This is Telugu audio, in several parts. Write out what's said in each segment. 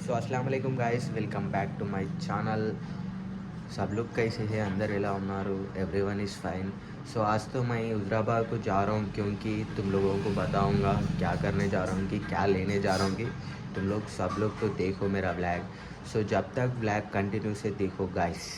सो अस्सलाम वालेकुम guys, welcome back to my channel. सब लोग कैसे हैं? अंदर एला उన్నారు? Everyone is fine. सो आज तो मैं हुज़राबाद को जा रहा हूँ क्योंकि तुम लोगों को बताऊँगा क्या करने जा रहा हूँ कि क्या लेने जा रहा हूँ कि तुम लोग सब लोग तो देखो मेरा ब्लॉग। सो जब तक ब्लॉग कंटिन्यू से देखो गाइस।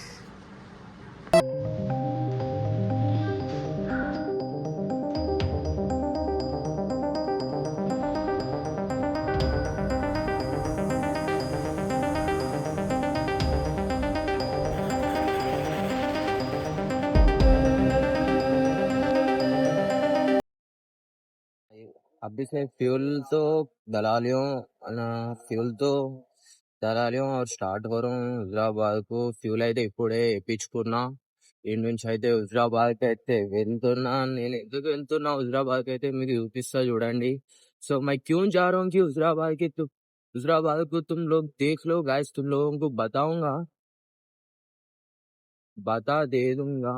अभी से ఫ్యూల్ తో దళాలియం और స్టార్ట్ करूँ హుజరాబాద్ కు ఫ్యూల్ అయితే ఇప్పుడే ఎప్పించుకున్నా. ఇంటి నుంచి అయితే హుజరాబాద్ అయితే వెళ్తున్నా. నేను ఎందుకు వెళ్తున్నా హుజరాబాద్ అయితే మీకు చూపిస్తా చూడండి. సో मैं क्यों जा रहा हूँ कि हुजराबाद को तुम लोग देख लो गाइस, तुम लोगों को बताऊंगा, बता दे दूंगा.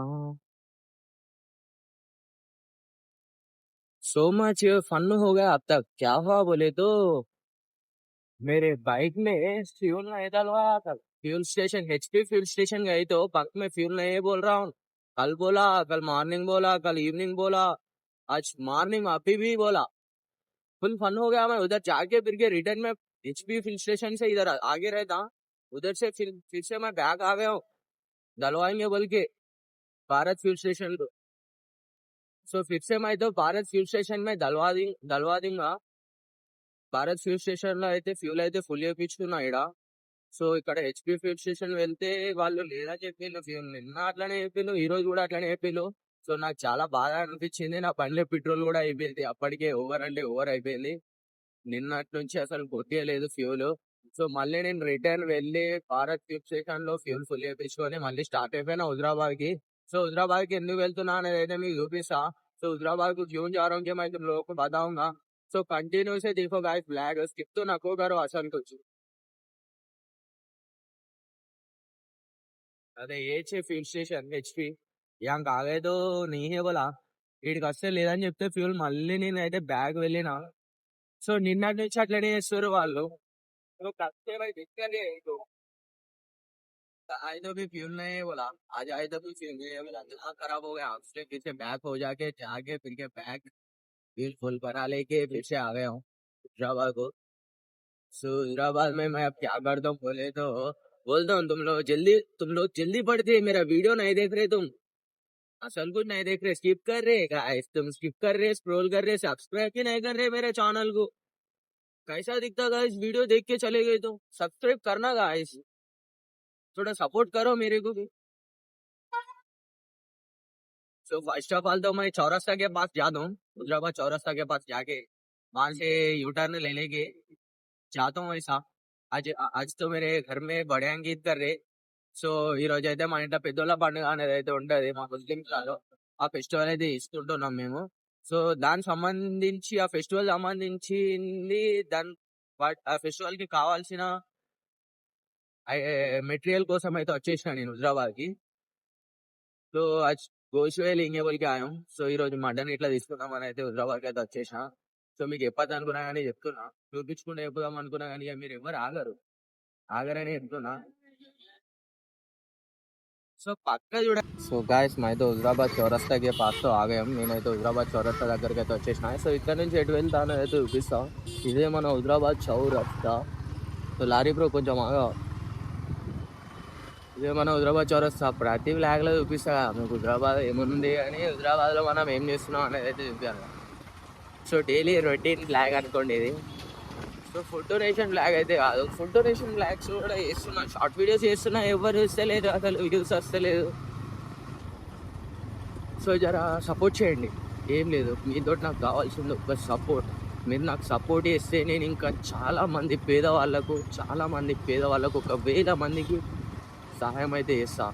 सो मच फन हो गया अब तक. क्या हुआ बोले तो मेरे बाइक में फ्यूल नहीं डलवाया था. Fuel station HP fuel station गई तो पक में फ्यूल नहीं बोल रहा हूँ. कल बोला, कल मॉर्निंग बोला, कल इवनिंग बोला, आज मॉर्निंग अभी भी बोला. फुल फन हो गया. मैं उधर जाके फिर के रिटर्न में HP फ्यूल स्टेशन से इधर आगे रहता, उधर से फिर से मैं बैग आ गया हूँ डलवाएंगे बोल के भारत फ्यूल स्टेशन को. सो फिर से मैं तो भारत फ्यूल स्टेशन में डलवा दूंगा. భారత్ ఫ్యూల్ స్టేషన్ లో అయితే ఫ్యూల్ అయితే ఫుల్ చేయించుకున్నా ఈడ. సో ఇక్కడ HP ఫ్యూల్ స్టేషన్ వెళ్తే వాళ్ళు లేదా చెప్పిండు ఫ్యూల్. నిన్న అట్లనే చెప్పిండు, ఈ రోజు కూడా అట్లనే చెప్పిండు. సో నాకు చాలా బాధ అనిపించింది. నా బండిలో పెట్రోల్ కూడా అయిపోయింది, అప్పటికే ఓవర్ అంటే ఓవర్ అయిపోయింది. నిన్నటి నుంచి అసలు కొట్టేయలేదు ఫ్యూల్. సో మళ్ళీ నేను రిటర్న్ వెళ్ళి భారత్ ఫ్యూల్ స్టేషన్ లో ఫ్యూల్ ఫుల్ చేయించుకొని మళ్ళీ స్టార్ట్ అయిపోయినా హుజరాబాద్ కి. సో హుజరాబాద్ కి ఎందుకు వెళ్తున్నా అనేది అయితే మీకు చూపిస్తా. సో హుజరాబాద్ కు क्यों जा रहा हूँ कि मैं तुम लोगों को बताऊंगा. सो कंटिन्यू से देखो गाइस ब्लॉग, स्किप तो नको करो असल कुछ. अरे ये ఫ్యూల్ స్టేషన్ HP यहाँ కాగేదో నీహే బోలా వీడికి వస్తే లేదని చెప్తే ఫ్యూల్ మళ్ళీ నేనైతే బ్యాగ్ వెళ్ళిన. సో నిన్నటి నుంచి అట్లనే చేస్తారు వాళ్ళు. तो कस्ते भाई देख के लिए तो आए तो भी फ्यूल नहीं है बोला, आज आए तो भी फ्यूल नहीं है बोला. दिमाग खराब हो गया. उसने फिर से बैग हो जाके जाके फिर के बैग फ्यूल फुल भरा लेके फिर से आ गया हूँ हैदराबाद को. सो हैदराबाद में मैं अब क्या करता हूँ बोले तो बोलता हूँ तुम लोग जल्दी पढ़ते, मेरा वीडियो नहीं देख रहे तुम, असल कुछ नहीं देख रहे, स्किप कर रहे गाइस. तुम स्किप कर रहे, स्क्रॉल कर रहे, सब्सक्राइब ही नहीं कर रहे मेरे चैनल को. कैसा दिखता गाइस? वीडियो देख के चले गए तो सब्सक्राइब करना गाइस, थोड़ा सपोर्ट करो मेरे को भी. सो फर्स्ट ऑफ ऑल तो मैं चौरस्ता के पास जाता हूँ. हैदराबाद चौरस्ता के पास जाके वहां से यूटर्न ले लेके जाता हूँ ऐसा. आज आज तो मेरे घर में बड़े अंगीत कर रहे. సో ఈ రోజు అయితే మన ఇంట్లో పెద్దోళ్ళ పండుగ అనేది అయితే ఉంటది మా ముస్లింలలో. ఆ ఫెస్టివల్ అయితే ఇస్తుంటున్నాం మేము. సో దానికి సంబంధించి ఆ ఫెస్టివల్ సంబంధించింది ఆ ఫెస్టివల్ కి కావాల్సిన మెటీరియల్ కోసం అయితే వచ్చేసిన నేను హుజరాబాద్ కి. సో గోషువే లేంగే బోల్కి ఆయం. సో ఈ రోజు మటన్ ఇట్లా తీసుకుందామని అయితే హుజరాబాద్ కి అయితే వచ్చేసిన. సో మీకు చెప్పదు అనుకున్నా కానీ చెప్తున్నా, చూపించుకుంటే చెప్పుదాం అనుకున్నా కానీ మీరు ఎవరు ఆగరని చెప్తున్నా. సో పక్క చూడ. సో గాయస్ मैं तो హుజరాబాద్ చౌరస్తా के पास तो आ गए हम. నేనైతే హుజరాబాద్ చౌరస్తా దగ్గరికి అయితే వచ్చేసిన. సో ఇక్కడ నుంచి ఎటు వెళ్తానో అయితే చూపిస్తా. ఇదే మన హుజరాబాద్ చౌరస్తా. సో లారీ బ్రో కొంచెం ఆగా. ఇదే మన హుజరాబాద్ చౌరస్తా. ప్రతి బ్లాగ్ లో చూపిస్తా మీకు హుజరాబాద్ ఏముంది అని, హుజరాబాద్ లో మనం ఏం చేస్తున్నాం అనేది అయితే చూపించాలి. సో డైలీ రొటీన్ బ్లాగ్ అనుకోండి ఇది. సో ఫుడ్ డొనేషన్ బ్లాగ్ అయితే కాదు, ఫుడ్ డొనేషన్ బ్లాగ్స్ కూడా చేస్తున్నా, షార్ట్ వీడియోస్ చేస్తున్నా, ఎవరు వస్తలేదు అసలు, వ్యూస్ వస్తలేదు. సో జరా సపోర్ట్ చేయండి, ఏం లేదు మీతో నాకు కావాల్సింది ఒక సపోర్ట్. మీరు నాకు సపోర్ట్ చేస్తే నేను ఇంకా చాలామంది పేదవాళ్ళకు 1,000 మందికి సహాయం అయితే చేస్తా.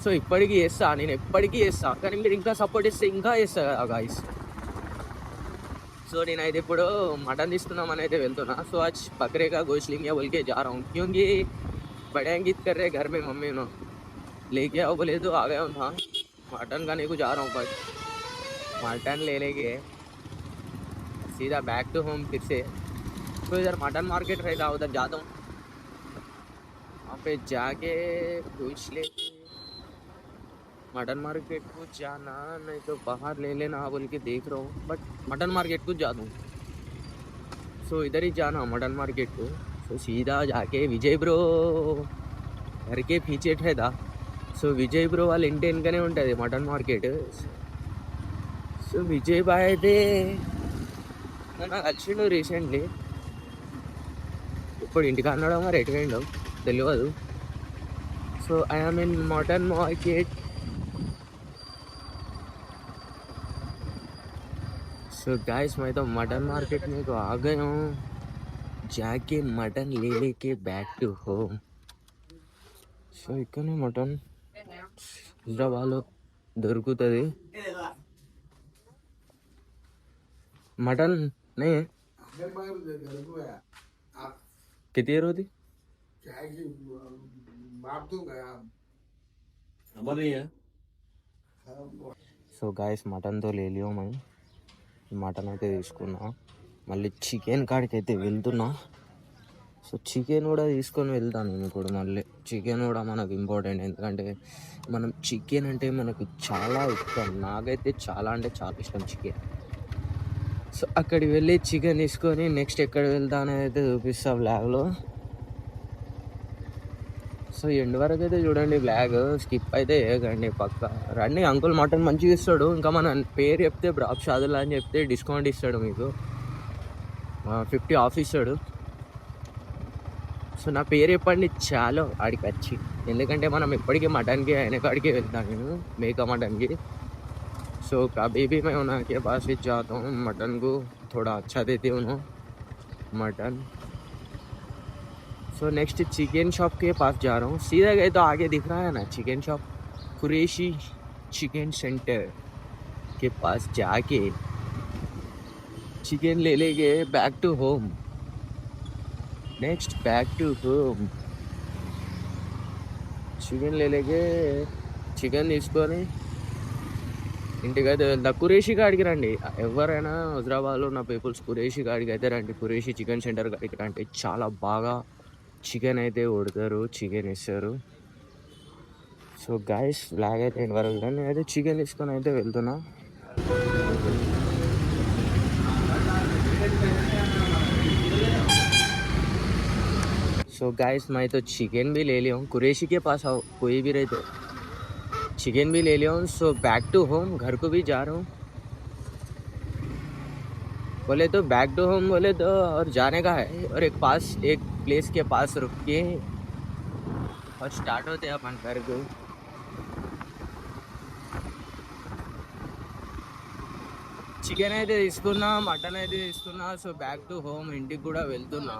సో ఇప్పటికీ చేస్తా, నేను ఎప్పటికీ చేస్తా, కానీ మీరు ఇంకా సపోర్ట్ చేస్తే ఇంకా చేస్తా కదా గాయస్. సో నేనైతే ఇప్పుడు మటన్ తీసుకుందామని అయితే వెళ్తున్నా. సో आज बकरे का गोश्त लेंगे बोल के जा रहा हूँ क्योंकि बड़े अंकित कर रहे घर में, मम्मी ने लेके आओ बोले तो आ गया हूँ. हाँ मटन खाने को जा रहा हूँ, बस मटन ले लेके सीधा बैक टू होम फिर से. तो इधर मटन मार्केट रहता, उधर जाता हूँ. वहाँ पे जाके पूछ ले कि मटन मार्केट को जाना नहीं तो बाहर ले लेना बोल के देख रहा हूँ, बट मटन मार्केट को जा दूँ। सो इधर ही जाना मटन मार्केट को। सो सीधा जाके विजय ब्रो घर के पीछे ठेदा। సో విజయ్ బ్రో వాళ్ళ ఇంటి వెనుకనే ఉంటుంది మటన్ మార్కెట్. సో విజయ్ బాయ్ అయితే నాకు వచ్చిండు రీసెంట్లీ. ఇప్పుడు ఇంటికి అన్నాడో మరి ఎటు పోయిండో తెలియదు. So I'm in mutton market. So guys मैं तो मटन मार्केट में तो आ गया हूँ. जाके मटन ले लेके बैक टू होम. సో ఇక్కడనే మటన్ హైదరాబాద్లో దొరుకుతుంది. మటన్ నే कितनी देर होती? సో గాయస్ మటన్తో లేలియో మనం మటన్ అయితే తీసుకున్నా. మళ్ళీ చికెన్ కాడికి అయితే వెళ్తున్నా. సో చికెన్ కూడా తీసుకొని వెళ్తాను నేను కూడా. మళ్ళీ చికెన్ కూడా మనకు ఇంపార్టెంట్, ఎందుకంటే మనం చికెన్ అంటే మనకు చాలా ఇష్టం. నాకైతే చాలా అంటే చాలా ఇష్టం చికెన్. సో అక్కడికి వెళ్ళి చికెన్ తీసుకొని నెక్స్ట్ ఎక్కడ వెళ్తా అనేది అయితే చూపిస్తా బ్లాగ్లో. సో ఎండ్ వరకు అయితే చూడండి బ్లాగ్, స్కిప్ అయితే చేయకండి పక్క. రండి, అంకుల్ మటన్ మంచిగా ఇస్తాడు. ఇంకా మన పేరు చెప్తే బ్రాబ్ షాదుల్లా అని చెప్తే డిస్కౌంట్ ఇస్తాడు మీకు, 50 ఆఫ్ ఇస్తాడు. సో నా పేరు చెప్పండి చాలు ఆడికి వచ్చి, ఎందుకంటే మనం ఎప్పటికీ మటన్కి అయిన కాడికి వెళ్తాను నేను, మేక మటన్కి. सो कभी भी मैं उनके पास ही जाता हूँ, मटन को थोड़ा अच्छा देती हूँ mutton. So next chicken shop के पास जा रहा हूँ. सीधा गए तो आगे दिख रहा है ना chicken shop, Qureshi chicken center के पास जाके चिकन ले लेंगे back to home. Next back to home chicken ले लेंगे. चिकन తీసుకొని ఇంటికైతే వెళ్తా. కురేషి కాడికి రండి, ఎవరైనా హైదరాబాద్లో ఉన్న పీపుల్స్ కురేషి కాడికి అయితే రండి. కురేషి చికెన్ సెంటర్ కాడికి రండి, చాలా బాగా చికెన్ అయితే కొడతారు, చికెన్ ఇస్తారు. సో గాయస్ బ్లాగ్ అయితే ఎండ్ వరకు చూడండి. నేనైతే చికెన్ తీసుకొని అయితే వెళ్తున్నా. सो गाइस मैं तो चिकन भी ले लिया हूँ. कुरैशी के पास आओ, कोई भी रहे तो चिकन भी ले लिया हूँ. सो बैक टू होम, घर को भी जा रहा हूँ. बोले तो बैक टू होम बोले तो और जाने का है, और एक प्लेस के पास रुक के और स्टार्ट होते हैं अपन घर को. చికెన్ అయితే తీసుకున్నా, మటన్ అయితే తీసుకున్నా. సో బ్యాక్ టు హోమ్, ఇంటికి కూడా వెళ్తున్నా.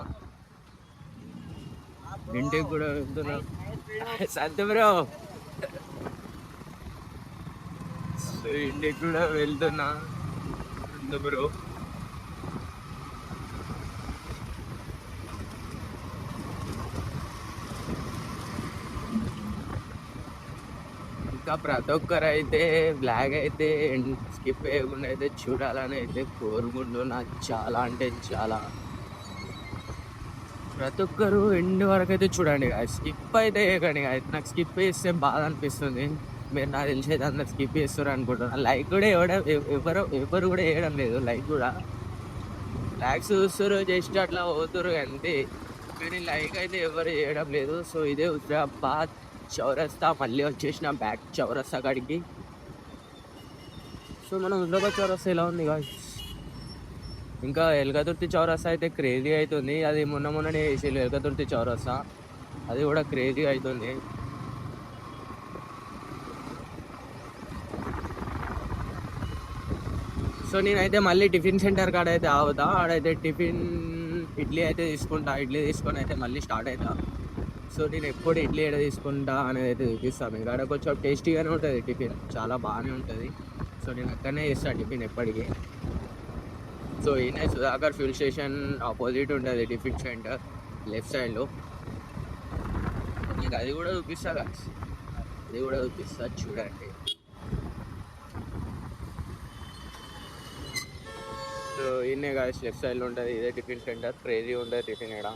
సంత బ్రో, సో ఇంటికి కూడా వెళ్తున్నా బ్రో. ఇంకా ప్రతి ఒక్కరు అయితే బ్లాగ్ అయితే స్కిప్ చేయకుండా అయితే చూడాలని అయితే కోరుకుంటున్నా. చాలా అంటే చాలా, ప్రతి ఒక్కరు ఎండ్ వరకు అయితే చూడండి. స్కిప్ అయితే చేయకండి. నాకు స్కిప్ చేస్తే బాధ అనిపిస్తుంది. మీరు నాకు తెలిసేది అందరు స్కిప్ చేస్తారు అనుకుంటున్నా. లైక్ కూడా ఎవరు కూడా వేయడం లేదు. లైక్ కూడా లైక్స్ చూస్తారు, జస్ట్ అట్లా పోతురు అంతే, కానీ లైక్ అయితే ఎవరు చేయడం లేదు. సో ఇదే హుజరాబాద్ చౌరస్తా, మళ్ళీ వచ్చేసిన బ్యాక్ చౌరస్తా కాడికి. సో మనం హుజరాబాద్ చౌరస్తా ఎలా ఉంది గాయ్స్, ఇంకా ఎల్కతుర్తి చౌరస్తా అయితే క్రేజీ అవుతుంది. అది మొన్ననే వేసేది ఎల్కతుర్తి చౌరస్తా, అది కూడా క్రేజీ అవుతుంది. సో నేనైతే మళ్ళీ టిఫిన్ సెంటర్ కాడ అయితే ఆగుతా. ఆడైతే ఇడ్లీ అయితే తీసుకుంటా. ఇడ్లీ తీసుకొని అయితే మళ్ళీ స్టార్ట్ అవుతా. సో నేను ఎప్పుడు ఇడ్లీ ఏడ తీసుకుంటా అనేది అయితే చూపిస్తాను. ఇక్కడ కొంచెం టేస్టీగానే ఉంటుంది టిఫిన్, చాలా బాగానే ఉంటుంది. సో నేను అక్కడనే చేస్తాను టిఫిన్ ఎప్పటికీ. సో ఈయన సుధాకర్ ఫ్యూల్ స్టేషన్ ఆపోజిట్ ఉంటుంది టిఫిన్ సెంటర్, లెఫ్ట్ సైడ్లో. నీకు అది కూడా చూపిస్తా కదా, అది కూడా చూపిస్తా చూడండి. సో ఈయనే కాదు లెఫ్ట్ సైడ్లో ఉంటుంది, ఇదే టిఫిన్ సెంటర్. క్రేజీ ఉంటుంది టిఫిన్ ఇక్కడ.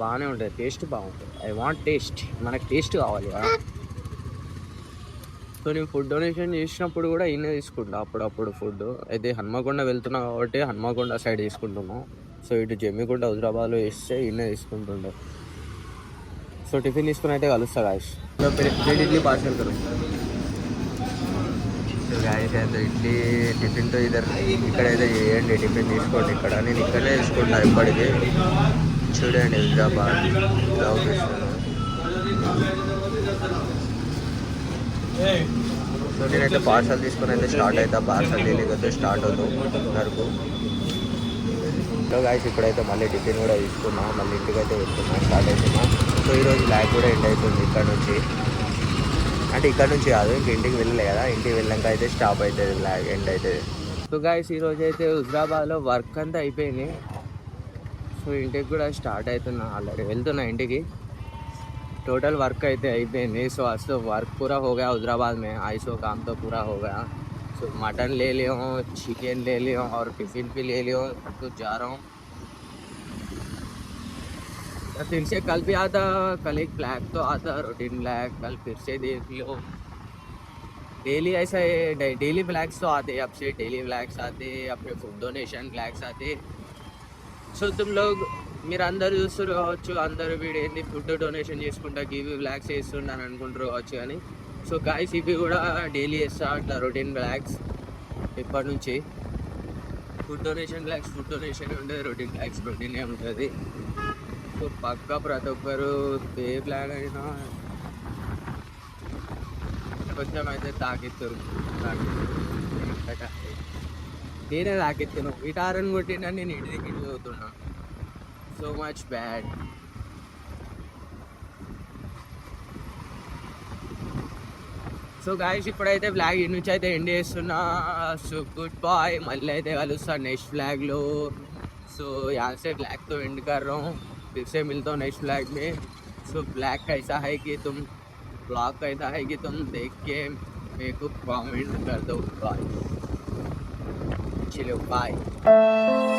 బాగానే ఉంటుంది, టేస్ట్ బాగుంటుంది. ఐ వాంట్ టేస్ట్, మనకు టేస్ట్ కావాలి కదా. సో నేను ఫుడ్ డొనేషన్ చేసినప్పుడు కూడా ఈయన తీసుకుంటా అప్పుడప్పుడు ఫుడ్. అయితే హన్మకొండ వెళ్తున్నా కాబట్టి హన్మకొండ సైడ్ తీసుకుంటున్నాం. సో ఇటు జమ్మికుంట హైదరాబాద్లో వేస్తే ఈయన తీసుకుంటుండే. సో టిఫిన్ తీసుకుని అయితే కలుస్తా గాయస్. ప్లేట్ ఇడ్లీ పార్సల్ కరు. సో గాయస్ అయితే ఇడ్లీ టిఫిన్తో ఇద్దరు ఇక్కడైతే చేయండి, టిఫిన్ తీసుకోండి. ఇక్కడ నేను ఇక్కడనే తీసుకుంటా ఎప్పటికీ. చూడండి హైదరాబాద్ జాబ్ చేస్తున్నాను. సో నేనైతే పార్సల్ తీసుకుని అయితే స్టార్ట్ అవుతా. పార్సల్ డైలీకి స్టార్ట్ అవుతాం వరకు. సో గాయస్ ఇప్పుడైతే మళ్ళీ టిఫిన్ కూడా తీసుకున్నాం, మళ్ళీ ఇంటికి అయితే వెళ్తున్నా, స్టార్ట్ అవుతున్నా. సో ఈరోజు ల్యాగ్ కూడా ఎండ్ అవుతుంది ఇక్కడ నుంచి. అంటే ఇక్కడ నుంచి కాదు, ఇంక ఇంటికి వెళ్ళలే కదా, ఇంటికి వెళ్ళాక అయితే స్టాప్ అవుతుంది, ల్యాగ్ ఎండ్ అవుతుంది. సో గాయస్ ఈరోజు అయితే హైదరాబాద్లో వర్క్ అంతా అయిపోయింది. సో ఇంటికి కూడా స్టార్ట్ అవుతున్నా, ఆల్రెడీ వెళ్తున్నా ఇంటికి. टोटल वर्क అయితే అయిపోయింది. सो आज तो वर्क पूरा हो गया हैदराबाद में, आई सो काम तो पूरा हो गया. सो मटन ले लिया हूँ, चिकन ले लिया हूँ और टिफ़िन भी ले लिया हूँ. तो जा रहा हूँ. फिर से कल भी आता, कल एक ब्लैक तो आता रूटीन ब्लैक, कल फिर से देख लो. डेली ऐसा है, डेली ब्लैक्स तो आते, अब से डेली ब्लैक्स आते, अपने फूड डोनेशन ब्लैक्स आते. సో మీరు అందరు చూస్తారు కావచ్చు, అందరు వీడు ఏంటి ఫుడ్ డొనేషన్ చేసుకుంటా ఇవి బ్లాగ్స్ చేస్తుండని అనుకుంటారు కావచ్చు. కానీ సో గాయస్ ఇవి కూడా డైలీ చేస్తా అట్లా రొటీన్ బ్లాగ్స్. ఇప్పటి నుంచి food donation blogs, food donation ఉంటుంది, రొటీన్ బ్లాగ్స్ రొటీనే ఉంటుంది. సో పక్కా ప్రతి ఒక్కరు ఏ బ్లాగ్ అయినా కొంచెం అయితే తాకిస్తారు. నేనే తాకిస్తాను, ఇటారని కొట్టినా నేను ఇంటి దగ్గర చదువుతున్నా. So much bad. So guys ఇప్పుడైతే బ్లాగ్ ఇటు నుంచి అయితే ఎండ్ చేస్తున్నా. సో గుడ్ బాయ్, మళ్ళీ అయితే కలుస్తా నెక్స్ట్ బ్లాగ్లో. సో यहाँ से ब्लैग तो एंड कर रहा हूँ, फिर से मिलता हूँ नेक्स्ट ब्लैग में. सो ब्लैग कैसा है कि तुम ब्लॉग कैसा है कि तुम देख के मेरे को कमेंट कर दो. बाय, चलो बाय.